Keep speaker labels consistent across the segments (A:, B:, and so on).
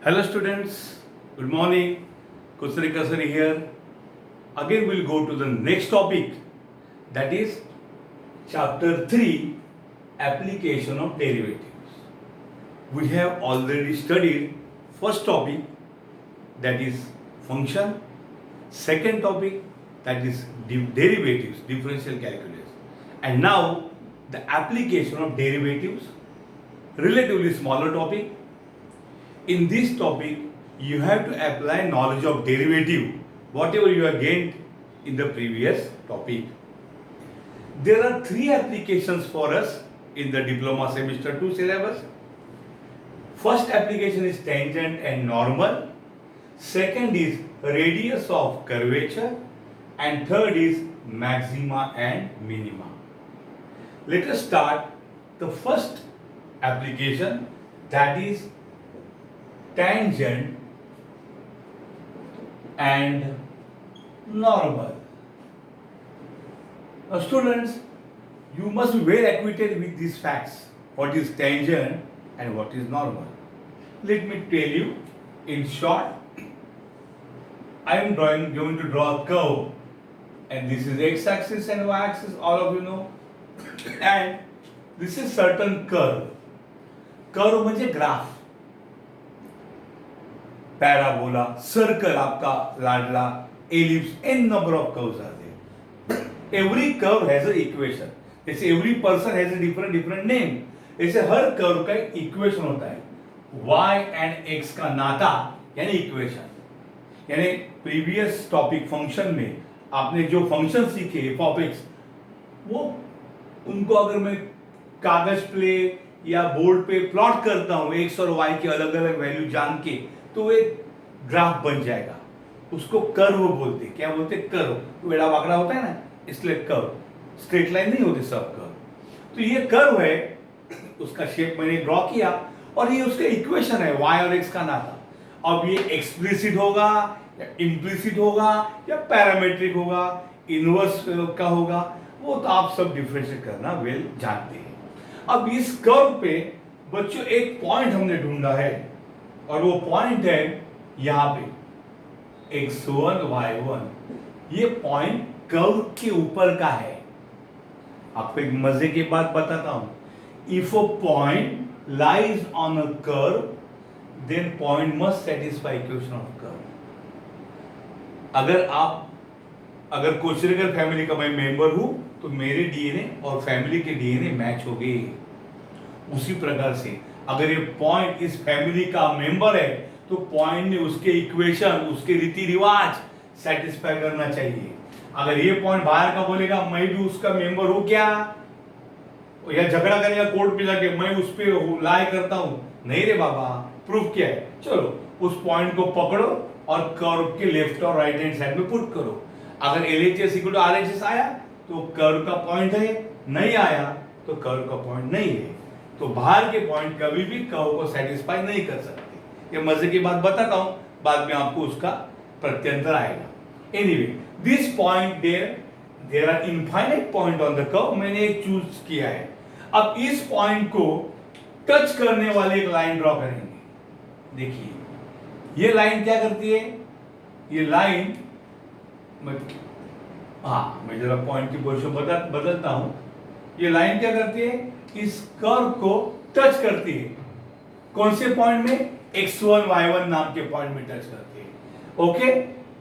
A: Hello students, good morning. Kusari Kasari here. Again we'll go to the next topic, that is chapter 3, application of derivatives. We have already studied first topic, that is function, second topic, that is derivatives, differential calculus, and now the application of derivatives, relatively smaller topic. In this topic, you have to apply knowledge of derivative, whatever you have gained in the previous topic. There are three applications for us in the diploma semester 2 syllabus. First application is tangent and normal. Second is radius of curvature. And third is maxima and minima. Let us start the first application, that is tangent and normal. Now students, you must be well acquainted with these facts. What is tangent and what is normal? Let me tell you in short. I am going to draw a curve, and this is x-axis and y-axis, all of you know, and this is certain curve. Curve म्हणजे graph, parabola, circle आपका लाडला, ellipse, n number of curves are there. Every curve has an equation. जैसे every person has a different name. ऐसे हर curve का एक equation होता है. y and x का नाता यानी इक्वेशन. यानी प्रीवियस टॉपिक फंक्शन में आपने जो फंक्शन सीखे f of x, वो उनको अगर मैं कागज पे या बोर्ड पे प्लॉट करता हूँ x और y के अलग अलग वैल्यू जान के, तो एक ग्राफ बन जाएगा. उसको कर्व बोलते. क्या बोलते? कर्व. वेड़ा वाकड़ा होता है ना, इसलिए कर्व. स्ट्रेट लाइन नहीं होती सब कर्व. तो ये कर्व है, उसका शेप मैंने ड्रॉ किया और ये उसका इक्वेशन है y और x का नाता. अब ये एक्सप्लिसिट होगा या इम्प्लिसिट होगा या पैरामेट्रिक होगा, इनवर्स का होगा, वो तो आप सब डिफरेंशिएट करना वेल जानते हैं. अब इस कर्व पे बच्चों एक पॉइंट हमने ढूंढा है, और वो पॉइंट है यहां पे x1 y1. ये पॉइंट कर्व के ऊपर का है. आपको एक मजे की बात बताता हूं. If a point lies on a curve, then point must satisfy equation of curve. अगर कोचरेकर फैमिली का मैं मेंबर हूं, तो मेरे डीएनए और फैमिली के डीएनए मैच हो गए. उसी प्रकार से अगर ये पॉइंट इस फैमिली का मेंबर है, तो पॉइंट ने उसके इक्वेशन, उसके रीति रिवाज सेटिस्फाई करना चाहिए. अगर ये पॉइंट बाहर का बोलेगा मैं भी उसका मेंबर हूं क्या, या झगड़ा करेगा कोर्ट पे जाके मैं उस पर लाई करता हूं, नहीं रे बाबा. प्रूफ क्या है? चलो उस पॉइंट को पकड़ो और कर्व के लेफ्ट और राइट हैंड साइड में पुट करो. अगर LHS इक्वल टू RHS आया तो कर्व का पॉइंट है, नहीं आया तो कर्व का पॉइंट नहीं है. तो बाहर के पॉइंट कभी भी कर्व को सेटिस्फाई नहीं कर सकते. ये मजे की बात बताता हूं, बाद में आपको उसका प्रत्यंतर आएगा. Anyway, this point there are infinite point on the curve. मैंने एक चूज किया है. अब इस पॉइंट को टच करने वाली एक लाइन ड्रॉ करेंगे. देखिए ये लाइन क्या करती है. ये लाइन मैं जरा पॉइंट की पोजीशन बदलता हूं. ये लाइन क्या करती है? इस कर्व को टच करती है. कौन से पॉइंट में? x1 y1 नाम के पॉइंट में टच करती है. ओके,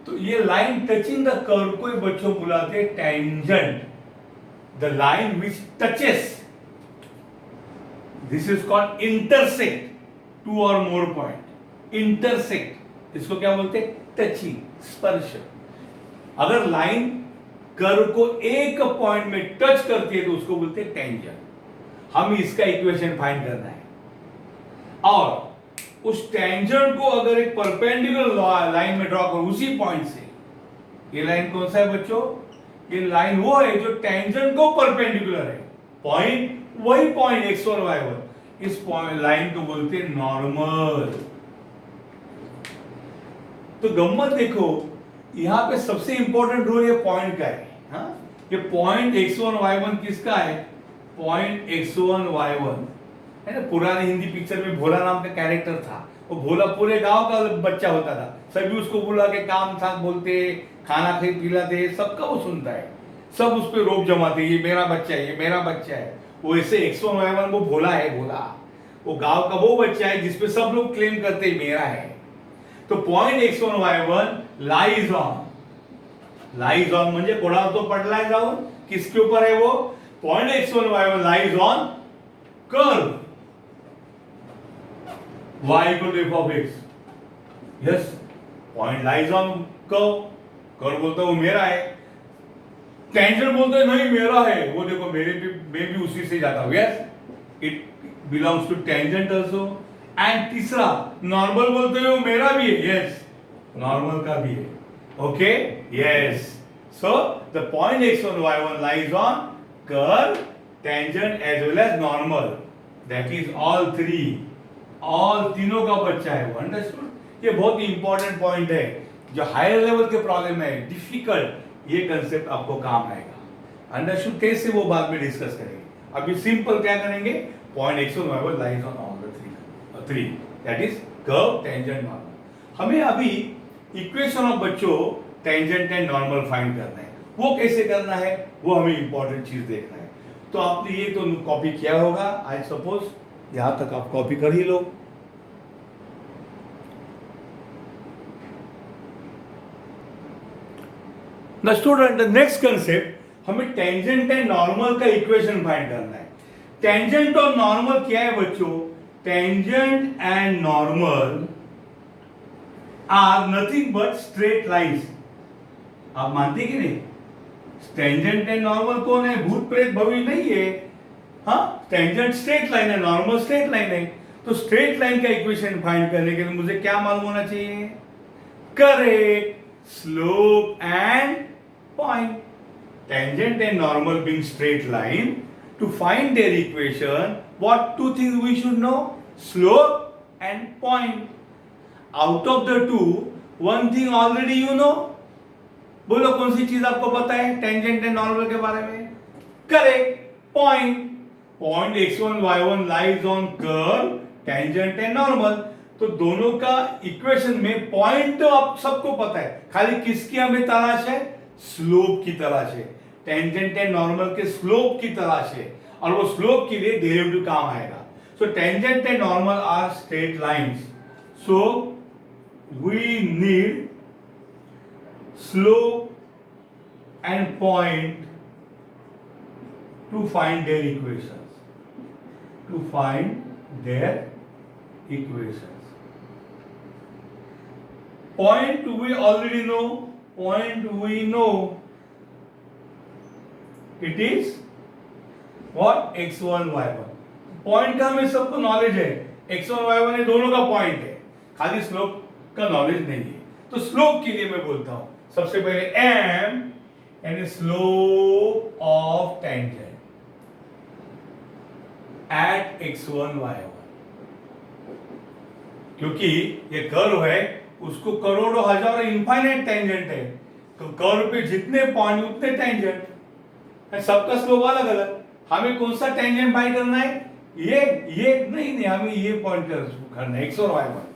A: तो ये लाइन टचिंग द कर्व को बच्चों बुलाते हैं tangent. The line which touches, this is called intersect two और मोर पॉइंट. इंटरसेक्ट, इसको क्या बोलते हैं? टचिंग, स्पर्श. अगर लाइन कर्व को एक पॉइंट में टच करती है तो उसको बोलते हैं टेंजेंट. हम इसका इक्वेशन फाइंड करना है, और उस टेंजेंट को अगर एक परपेंडिकुलर लाइन में ड्रॉ करो उसी पॉइंट से. ये लाइन कौन सा है बच्चों? ये लाइन वो है जो टेंजेंट को परपेंडिकुलर है. पॉइंट वही पॉइंट x और y1. इस पॉइंट लाइन को बोलते हैं नॉर्मल. तो गम्मत देखो, यहां पे सबसे इंपॉर्टेंट रोल ये पॉइंट का है. ये पॉइंट x1 y1 किसका है? पॉइंट x1 y1 है ना, पुराने हिंदी पिक्चर में भोला नाम का कैरेक्टर था। वो भोला पूरे गांव का बच्चा होता था, सभी उसको बुला के काम था बोलते, खाना पिलाते, सबका वो सुनता है, सब उस पर रोप जमाते, ये मेरा बच्चा है, ये मेरा बच्चा है। वो ऐसे X1Y1 वो भोला है, भोला वो गांव का वो बच्चा है जिसपे सब लोग क्लेम करते हैं मेरा है। तो point X1Y1 lies on, lies on म्हणजे कोणावर तो पडलाय जाऊन, किसके ऊपर है वो, point X1Y1 lies on curve y equal to f of x. Yes, point lies on curve. Curve बोलता है वो मेरा है, टेंजेंट बोलता है नहीं मेरा है, वो देखो मेरे भी, मैं भी उसी से जाता हूं। Yes, it belongs to tangent also. And तीसरा नॉर्मल बोलते हैं वो मेरा भी है, यस नॉर्मल का भी है। Okay, yes, so the point X1Y1 lies on curve, tangent as well as normal, that is all three, all तीनों का बच्चा है वो। अंडरस्टूड? ये बहुत ही इंपॉर्टेंट पॉइंट है, जो हायर लेवल के प्रॉब्लम है डिफिकल्ट, ये कंसेप्ट आपको काम आएगा। अंडरस्टूड? कैसे वो बाद में डिस्कस करेंगे, अभी सिंपल क्या करेंगे, point X1Y1 lies on all the three, that is curve, tangent, normal. हमें अभी इक्वेशन ऑफ बच्चों टेंजेंट एंड नॉर्मल फाइंड करना है। वो कैसे करना है, वो हमें इंपॉर्टेंट चीज देखना है। तो आपने ये तो कॉपी किया होगा, आई सपोज यहां तक आप कॉपी कर ही लो। The student, the next concept, हमें टेंजेंट एंड नॉर्मल का इक्वेशन फाइंड करना है। टेंजेंट और नॉर्मल क्या है बच्चों, tangent and normal are nothing but straight lines. आप मानते कि नहीं, टेंजेंट एंड नॉर्मल कौन है, भूत प्रेत भविष्य नहीं है। हाँ, टेंजेंट स्ट्रेट लाइन है, नॉर्मल स्ट्रेट लाइन है। तो स्ट्रेट लाइन का इक्वेशन फाइंड करने के लिए मुझे क्या मालूम होना चाहिए, correct slope and point. Tangent and normal being straight line, to find their equation what two things we should know, slope and point. Out of the two one thing already you know, बोलो कौन सी चीज आपको पता है tangent and normal के बारे में, correct point. Point X1Y1 lies on curve, tangent and normal. तो दोनों का इक्वेशन में पॉइंट तो आप सबको पता है, खाली किसकी हमें तलाश है, स्लोप की तलाश है। टेंजेंट एंड नॉर्मल के स्लोप की तलाश है, और वो स्लोप के लिए डेरिवेटिव काम आएगा। So tangent and normal are straight lines, so we need slope and point to find their equations, to find their equations. Point we already know, point we know, it is what, X1 Y1। Point का हमें सबको knowledge है, X1 Y1 ये दोनों का point है, खाली slope का नॉलेज नहीं है। तो स्लोप के लिए मैं बोलता हूं सबसे पहले m यानी slope of tangent at X1 Y1, क्योंकि ये कर्व है, उसको करोड़ों हजारों इनफाइनाइट टेंजेंट है, तो कर्व पे जितने पॉइंट उतने टेंजेंट है, सबका स्लोप अलग अलग। हमें कौन सा टेंजेंट फाइंड करना है, ये नहीं, हमें ये पॉइंट करना है X1 Y1।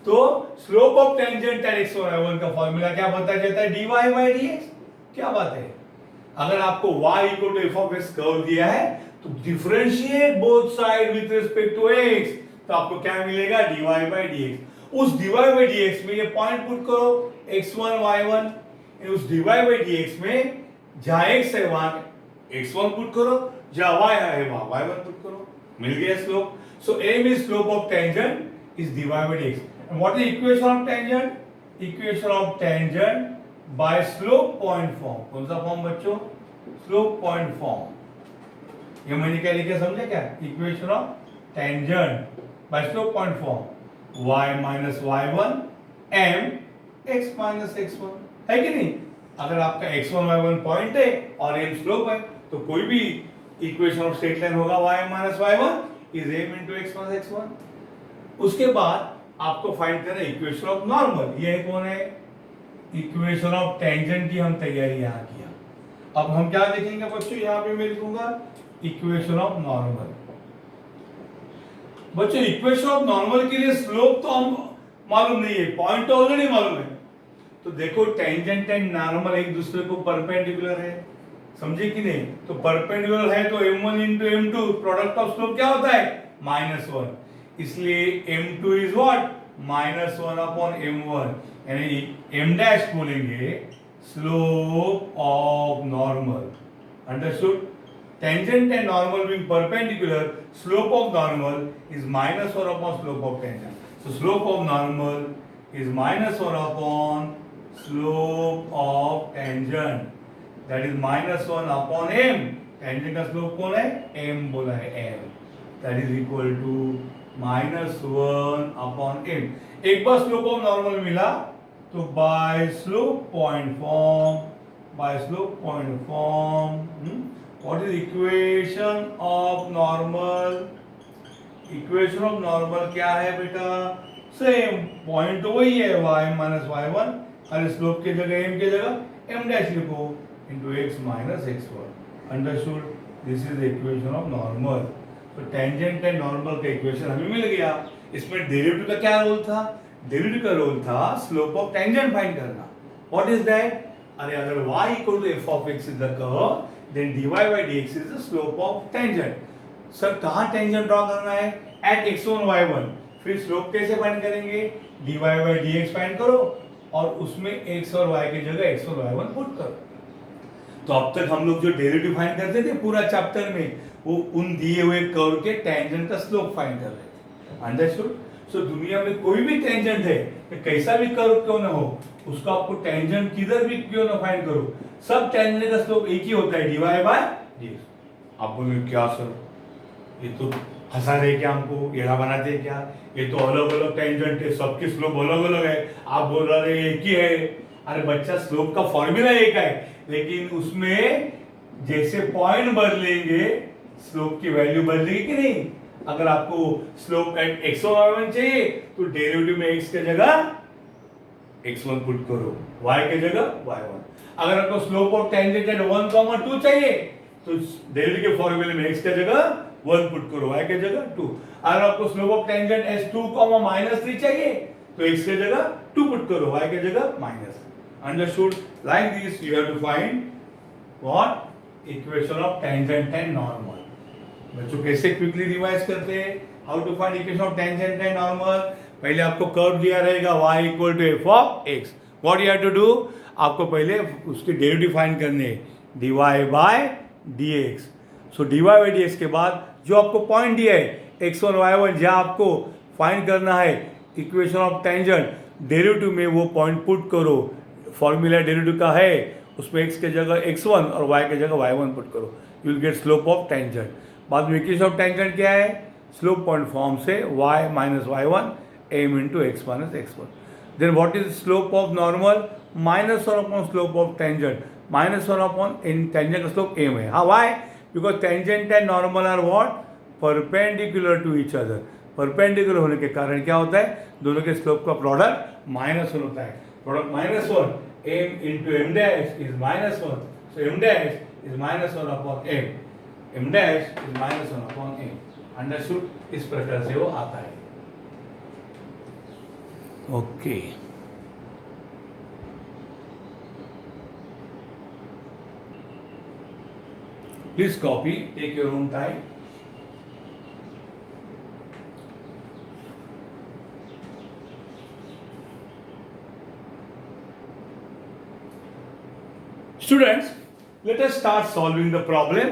A: तो slope of tangent at X1 Y1 का फॉर्मूला क्या बताया जाता है, dy by dx। क्या बात है, अगर आपको y equal to f of x curve दिया है तो differentiate both side with respect to x, तो आपको क्या मिलेगा, dy by dx। उस dy by dx में ये पॉइंट पुट करो X1 Y1, उस dy by dx में जहां x है वहां X1 पुट करो, जहां y है वहां y1 पुट करो, मिल गया slope. So m is slope of tangent is dy by dx। And what is equation of tangent? Equation of tangent by slope point form। कौन सा फॉर्म बच्चों, slope point form। ये मैंने क्या लिखा समझे क्या, equation of tangent by slope point form, y minus y1 m x minus x1, है कि नहीं। अगर आपका X1 Y1 पॉइंट है और m स्लोप है, तो कोई भी इक्वेशन ऑफ स्ट्रेट लाइन होगा y minus y1 is m into x minus x1। उसके बाद आपको फाइंड करना है इक्वेशन ऑफ नॉर्मल, ये कौन है, इक्वेशन ऑफ टेंजेंट की हम तैयारी यहां किया। अब हम क्या देखेंगे बच्चों, यहां पे मैं लिखूंगा इक्वेशन ऑफ नॉर्मल। बच्चों इक्वेशन ऑफ नॉर्मल के लिए स्लोप तो हम मालूम नहीं है, पॉइंट तो ऑलरेडी मालूम है। तो देखो टेंजेंट एंड नॉर्मल एक दूसरे को परपेंडिकुलर है, समझे कि नहीं? तो परपेंडिकुलर है तो m1 into m2 product of slope क्या होता है? -1। इसलिए m2 is what? -1 upon m1, यानी m डैश बोलेंगे slope of normal. Understood? Tangent and normal being perpendicular, slope of normal is -1 upon slope of tangent. So slope of normal is -1 upon slope of tangent, that is -1 upon m। tangent का slope कौन है? m बोला है, m, that is equal to -1 upon m। एक बार slope of normal मिला तो by slope point form, what is equation of normal? Equation of normal क्या है बेटा? सेम, पॉइंट तो वही है y माइनस y1, और स्लोप की जगह m की जगह m डैश लिखो into x minus x1। Understood? This is the equation of normal. तो टेंजेंट एंड नॉर्मल का इक्वेशन हमें मिल गया। इसमें डेरिवेटिव का क्या रोल था? डेरिवेटिव का रोल था स्लोप ऑफ टेंजेंट फाइंड करना। What is that? अरे अगर y equal to f of x is the curve, then dy by dx is the slope of tangent. Sir कहाँ टेंजेंट ड्रॉ करना है? Eight x1 y1। फिर slope कैसे find करेंगे? dy by dx find करो और उसमें x और y की जगह x1 y1 पुट करो। तो अब तक हम लोग जो डेरिवेटिव फाइंड करते थे पूरा चैप्टर में, वो उन दिए हुए कर्व के टेंजेंट का स्लोप फाइंड कर रहे थे। अंडरस्टूड? सो दुनिया में कोई भी टेंजेंट है, कैसा भी कर्व क्यों ना हो, उसका आपको टेंजेंट किधर भी क्यों ना फाइंड करो, सब टेंजेंट का स्लोप एक ही होता है, dy बाय dx। आप बोलोगे क्या सर, ये तो फंसा रहे क्या हमको, येड़ा बनाते क्या? ये तो अलग अलग टेंजेंट है, सबकी स्लोप अलग अलग है, आप बोल रहे एक ही है। अरे बच्चा, स्लोप का फॉर्मूला एक है, लेकिन उसमें जैसे पॉइंट बदलेंगे स्लोप की वैल्यू बदलेगी कि नहीं? अगर आपको स्लोप एट x1 y1 चाहिए तो डेरिवेटिव में x की जगह x1 पुट करो, y की जगह y1। अगर आपको स्लोप ऑफ टेंजेंट एट 1, 2 चाहिए तो डेरिवेटिव के फॉर्मूले में x की जगह 1 पुट करो, y की जगह 2। अगर आपको स्लोप ऑफ टेंजेंट s2, -3 चाहिए तो x की जगह 2 पुट करो, y की जगह -। Understood? Like this you have to find what? Equation of tangent and normal. बच्चों कैसे क्विकली रिवाइज करते हैं how to find equation of tangent and normal? पहले आपको कर्व दिया रहेगा y equal to f of x। What you have to do? आपको पहले उसके डेरिवेटिव फाइंड करने हैं, dy by dx। So dy by dx के बाद जो आपको पॉइंट दिया है x1 y1, जहाँ आपको फाइंड करना है इक्वेशन ऑफ टेंजेंट, डेरिवेटिव में वो पॉइंट पुट करो। फॉर्मूला डेरिवेटिव का है, उसमें x के जगह x1 और y के जगह y1 पुट करो, you will get slope of tangent. बाद में इक्वेशन ऑफ टेंजेंट क्या है? स्लोप पॉइंट फॉर्म से y minus y1 m into x minus x1। Then what is slope of normal? -1 upon slope of tangent, -1 upon tangent का slope m है। हाँ, why? Because tangent and normal are what? Perpendicular to each other. Perpendicular होने के कारण क्या होता है? दोनों के स्लोप का प्रोडक्ट -1 होता है। Product -1, m into m dash is -1, so m dash is -1 upon m, m dash is -1 upon m। Understood? इस प्रकार से वो आता है। Okay, please copy, take your own time. Students, let us start solving the problem.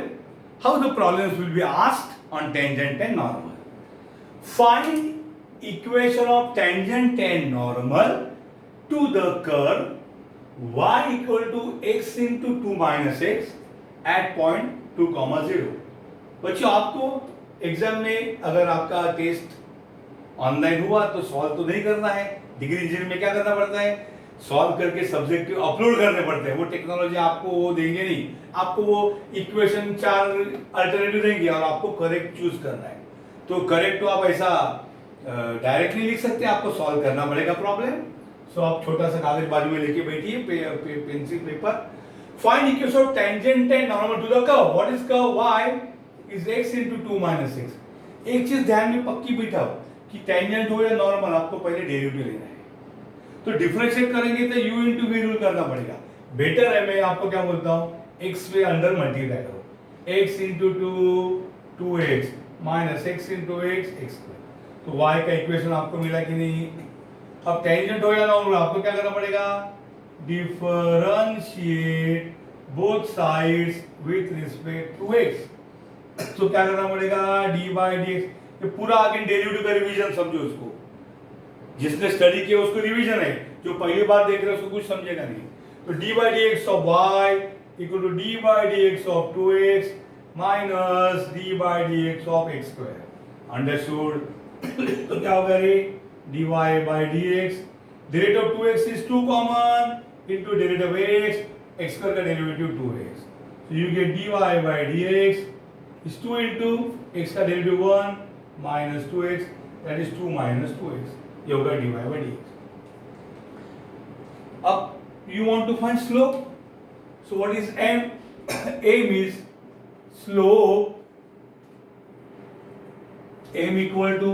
A: How the problems will be asked on tangent and normal. Find equation of tangent and normal to the curve y equal to x into 2 minus x at point 2, 0. बच्चों, आपको exam में अगर आपका test online हुआ तो solve तो नहीं करना है। डिग्री इंजीनियरिंग में क्या करना पड़ता है? सॉल्व करके सब्जेक्ट अपलोड करने पड़ते हैं। वो टेक्नोलॉजी आपको वो देंगे नहीं, आपको वो इक्वेशन 4 अल्टरनेटिव देंगे और आपको करेक्ट चूज करना है। तो करेक्ट तो आप ऐसा डायरेक्टली लिख सकते हैं, आपको सॉल्व करना पड़ेगा प्रॉब्लम। सो आप छोटा सा कागज बाजू में लेके बैठिए, pencil paper. Find equation of tangent and normal to the curve. What is curve? y is x into 2 minus x। एक चीज ध्यान में पक्की बिठाओ कि टेंजेंट हो या नॉर्मल, आपको पहले डेरिवेटिव लेना है। तो डिफरेंशिएट करेंगे तो u इंटू वी रूल करना पड़ेगा। बेटर है, मैं आपको क्या बोलता हूँ, x पे अंदर मल्टीप्लाई करो, x into two 2x minus x into x square. तो y का इक्वेशन आपको मिला कि नहीं। अब टेंजेंट हो या नॉर्मल, आपको क्या करना पड़ेगा, differentiate both sides with respect to x। तो क्या करना पड़ेगा, डी बाई डी एक्स। ये पूरा आगे डेरिवेटिव का रिवीजन समझो इसको, जिसने स्टडी किया उसको रिवीजन है, जो पहली बार देख रहे हैं उसको कुछ समझेगा नहीं। तो d by d x of y equal to d by d x of 2x minus d by d x of x square. Understood. तो क्या होगा रे, dy by d x, derivative of 2x is 2 common into derivative x, x square का derivative 2x। so you get dy by dx is 2 into x का derivative 1 minus 2x, that is 2 minus 2x। ये होगा dy by dx। अब you want to find slope, so what is m? m is slope, m equal to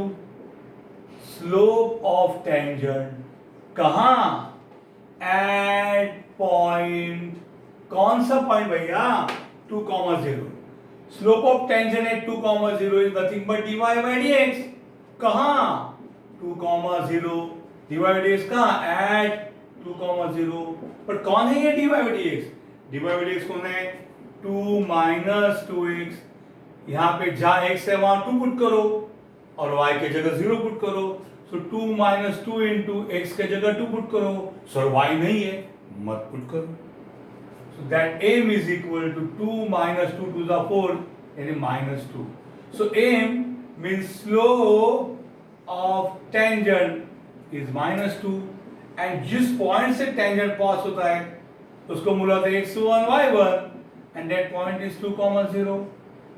A: slope of tangent। कहाँ, at point, कौन सा point भैया, 2,0। Slope of tangent at 2,0 is nothing but dy by dx। कहाँ, 2,0। dy by dx कहाँ, eight 2,0। पर कौन है ये dy by dx? dy by dx कौन है, 2 minus 2x। यहाँ पे जहाँ x है वहां 2 पुट करो और y के जगह 0 पुट करो। सो 2 minus 2 into x के जगह 2 पुट करो। सर y नहीं है, मत पुट करो। So that m is equal to 2 minus 2 to the 4, यानी minus 2. So m means slope of tangent is minus 2, and जिस पॉइंट से tangent पास होता है उसको बोलते हैं x1 y1, and that point is 2,0.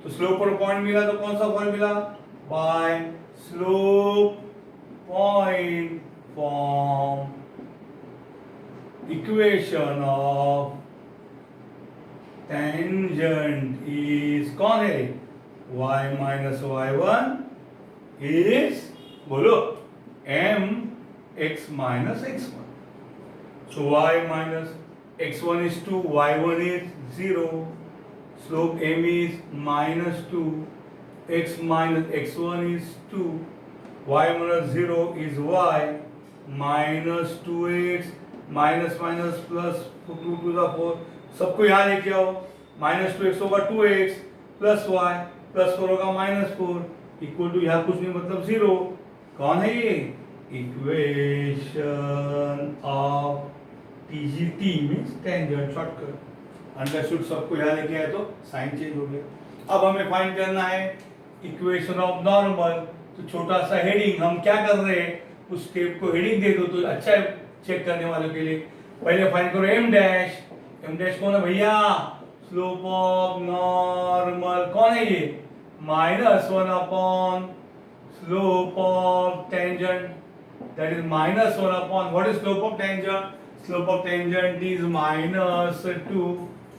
A: तो स्लोप पर पॉइंट मिला तो कौन सा पॉइंट मिला, by slope point form equation of tangent is कौन है, y minus y1 is, बोलो, m x minus x1। so y minus x1 is 2, y1 is 0, slope m is minus 2, x minus x1 is 2, y minus 0 is y minus 2x minus minus plus 2 to the 4। सबको यहाँ लेके आओ, minus 2x होगा 2x plus y plus 4 होगा minus 4 equal to, यहाँ कुछ नहीं मतलब 0। कौन है ये, equation of TGT means tangent shortcut. Understood. सबको यहाँ लेके आए तो साइन चेंज हो गया। अब हमें फाइंड करना है इक्वेशन ऑफ नॉर्मल। तो छोटा सा हेडिंग, हम क्या कर रहे हैं, उस स्टेप को हेडिंग दे दो तो अच्छा है चेक करने वालों के लिए। पहले फाइंड करो m डैश। m डैश कौन है भैया, स्लोप ऑफ नॉर्मल कौन है ये, -1 upon slope of tangent, that is -1 upon what is slope of tangent, slope of tangent is -2।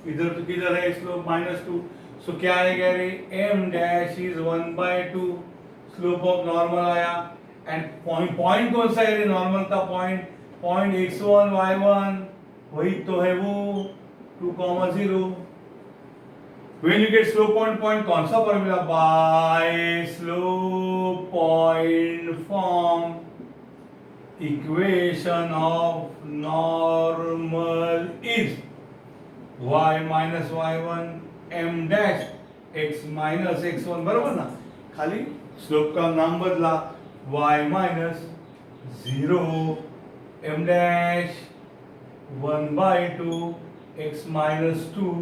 A: इधर तो किधर है स्लोप -2। सो क्या आएगा रे, m dash is 1/2, slope of normal आया। एंड पॉइंट कौन सा है, नॉर्मल का पॉइंट x1 y1 वही तो है वो 2,0। When you get slope point कौन सा formula, by slope point form equation of normal is y minus y1 m dash x minus x1, बरोबर ना। खाली स्लोप का नाम बदला, y minus 0 m dash 1/2 x minus 2।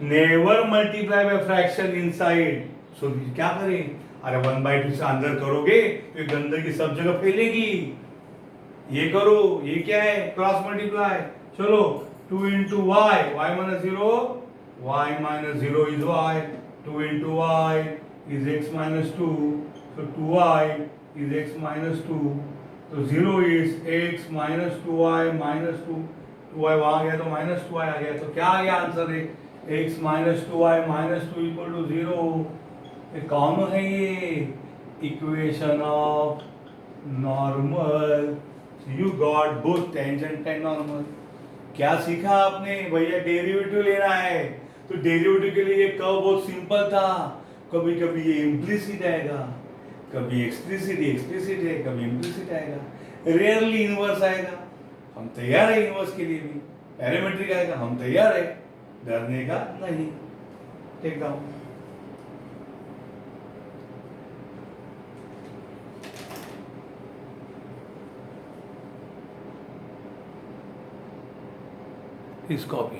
A: Never multiply by fraction inside. So क्या करें, अरे 1/2 से अंदर करोगे तो गंदगी सब जगह फैलेगी। ये करो, ये क्या है, क्रॉस मल्टीप्लाई। चलो 2 into y, y minus 0, y minus 0 is y, 2 into y is x minus 2, so 2y is x minus 2, so 0 is x minus 2y minus 2, 2y वहाँ गया तो minus 2y आ गया। तो क्या आ गया आंसर है, x minus 2y minus 2 equal to 0। ये कौन है ये equation of normal. You got both tangent and normal. क्या सीखा आपने भैया? डेरिवेटिव लेना है तो डेरिवेटिव के लिए ये कर्व बहुत सिंपल था. कभी कभी ये इम्प्लिसिट आएगा, कभी एक्सप्लिसिट है, कभी इम्प्लिसिट आएगा, रेयरली इनवर्स आएगा. हम तैयार है इनवर्स के लिए भी. पैरामेट्रिक आएगा, हम तैयार है, डरने का नहीं. Take down. is copy.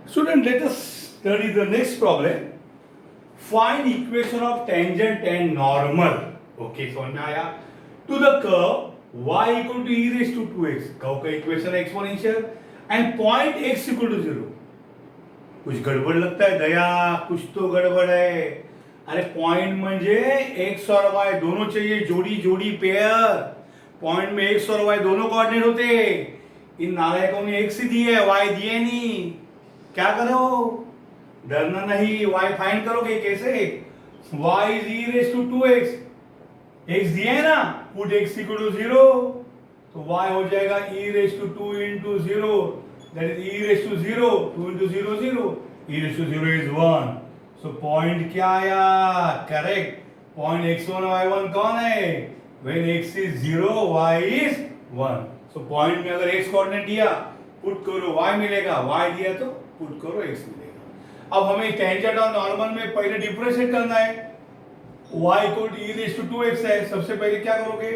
A: Student, let us study the next problem. Find equation of tangent and normal. Okay, समझ में आया? To the curve y equal to e raised to 2x. Curve का इक्वेशन है exponential and point x equal to 0. कुछ गडबड लगता है दया, कुछ तो गडबड है. अरे पॉइंट म्हणजे x और y दोनों चाहिए, जोड़ी जोड़ी पेयर. पॉइंट में x और y दोनों कोऑर्डिनेट होते. इन नालायकों ने x ही दिए, y दिए नहीं. क्या करो? डरना नहीं. y फाइंड करोगे कैसे? y is e raised to 2x. x दिया है ना, पुट x इक्वल टू 0 तो y हो जाएगा e raised to 2 into 0. That is e raised to 0. 2 into 0 0. e raised to 0 is 1. So point क्या आया? Correct. Point x1 y1 कौन है? When x is 0 y is 1. So point में अगर x coordinate दिया पुट करो y मिलेगा, y दिया तो पुट करो x मिलेगा. अब हमें टेंजेंट और नॉर्मल में पहले डिफरेंशिएट करना है. y equal to e raised to 2x है. सबसे पहले क्या करोगे?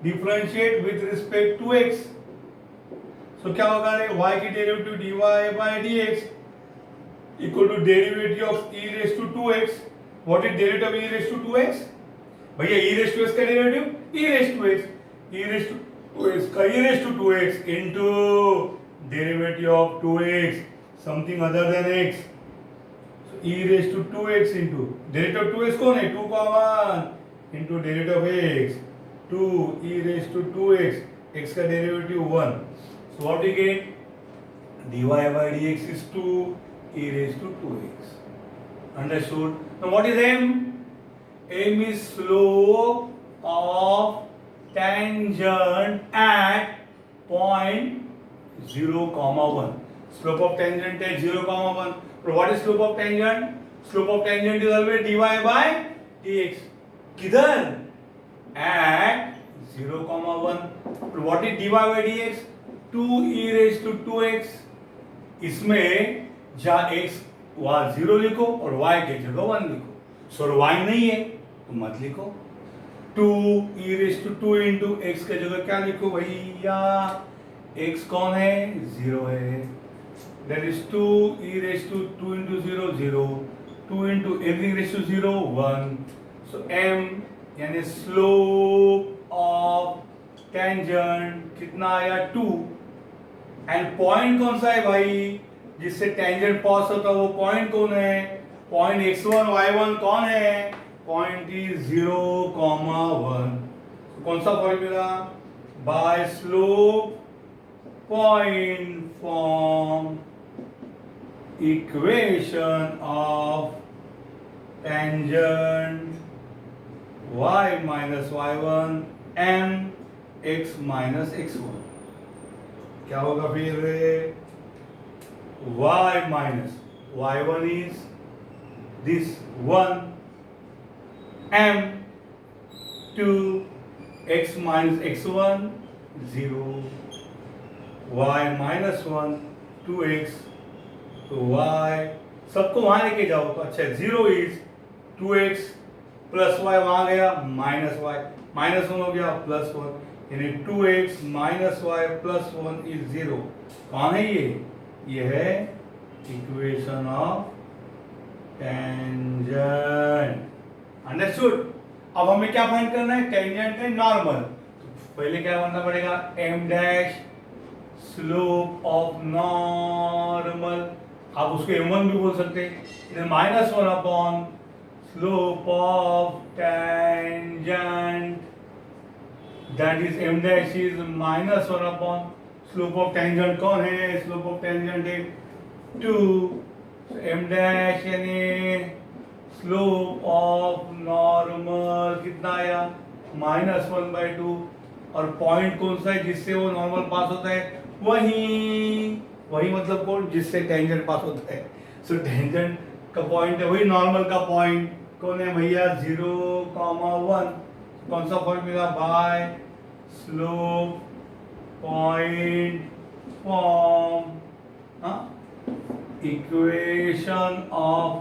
A: Differentiate with respect to x. So क्या होगा? y की derivative dy by dx equal to derivative of e raised to 2x. What is derivative of e raised to 2x? भैया e raised to x का derivative e raised to x. e raised to 2x का e raised to 2x into derivative of 2x something other than x. So e raised to 2x into derivative of 2x कौन है? 2 common into derivative of x 2 e raised to 2x. x का derivative 1. So what we get? dy by dx is 2 e raised to 2x. Understood? Now what is m? m is slope of tangent at point 0, 1. Slope of tangent at 0, 1. So what is slope of tangent? Slope of tangent is always dy by dx. किधर? At 0, 1. So what is dy by dx? 2 e raised to 2x. इसमें जहाँ x वहाँ 0 लिखो और y के जगह 1 लिखो. सो y नहीं है तो मत लिखो. 2 e raised to 2 into x के जगह क्या लिखो भैया? x कौन है? 0 है. That is 2 e raised to 2 into 0 0. 2 into everything raised to 0 1. So m यानी slope of tangent कितना आया? 2. एंड पॉइंट कौन सा है भाई जिससे टेंजेंट पास होता है? वो पॉइंट कौन है? पॉइंट x1 y1 कौन है? Point is 0, 1. कौन सा formula? By slope point form equation of tangent y minus y1 m x minus x1. क्या होगा फिर? y minus y1 is this 1 m 2 x minus x1 0 y minus 1 2x. तो y सबको वहां लेके जाओ तो अच्छा 0 is 2x प्लस y वहां गया माइनस y माइनस 1 हो गया प्लस 1 यानी 2x minus y plus 1 is 0. कौन है ये? ये है इक्वेशन ऑफ टेंजेंट. अंडरस्टूड? अब हमें क्या फाइंड करना है? Tangent and normal. तो पहले क्या बनना पड़ेगा? m dash slope of normal. आप उसको m1 भी बोल सकते हैं. Minus 1 upon slope of tangent that is m dash is minus one upon slope of tangent कौन है, स्लोप ऑफ टेंजेंट है 2, m डैश यानी स्लोप ऑफ नॉर्मल कितना आया -1/2, और पॉइंट कौन सा है जिससे वो नॉर्मल पास होता है, वही मतलब कौन, जिससे टेंजेंट पास होता है। सो टेंजेंट का पॉइंट है वही नॉर्मल का पॉइंट कौन है भैया 0,1। कौन सा पॉइंट मिला, by slope point form. Equation of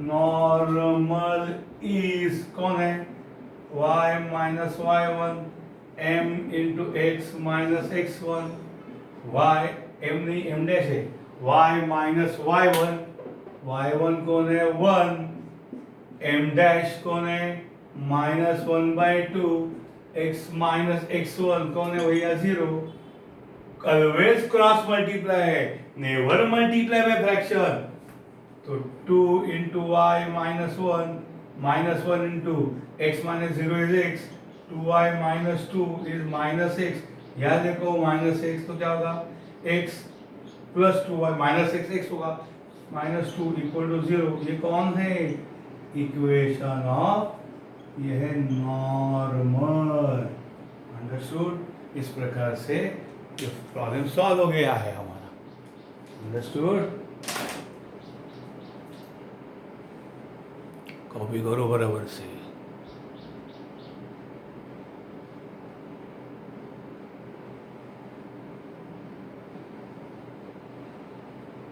A: normal is कौन है y minus y1 m into x minus x1, y m नहीं m डैश है, y माइनस y1, y1 कौन है 1, m डैश कौन है -1/2, x माइनस x1 कौन है भैया 0। ऑलवेज क्रॉस मल्टीप्लाई है, नेवर मल्टीप्लाई बाय फ्रैक्शन। तो 2 into y -1 into x minus 0 is x, 2y minus 2 is minus x. याद देखो माइनस एक्स तो क्या होगा x plus 2y minus x होगा, -2 इक्वल टू 0। ये कौन है, इक्वेशन ऑफ, ये है नॉर्मल। अंडरस्टूड। इस प्रकार से ये प्रॉब्लम सॉल्व हो गया है हमारा। अंडरस्टूड। कॉपी करो बराबर से।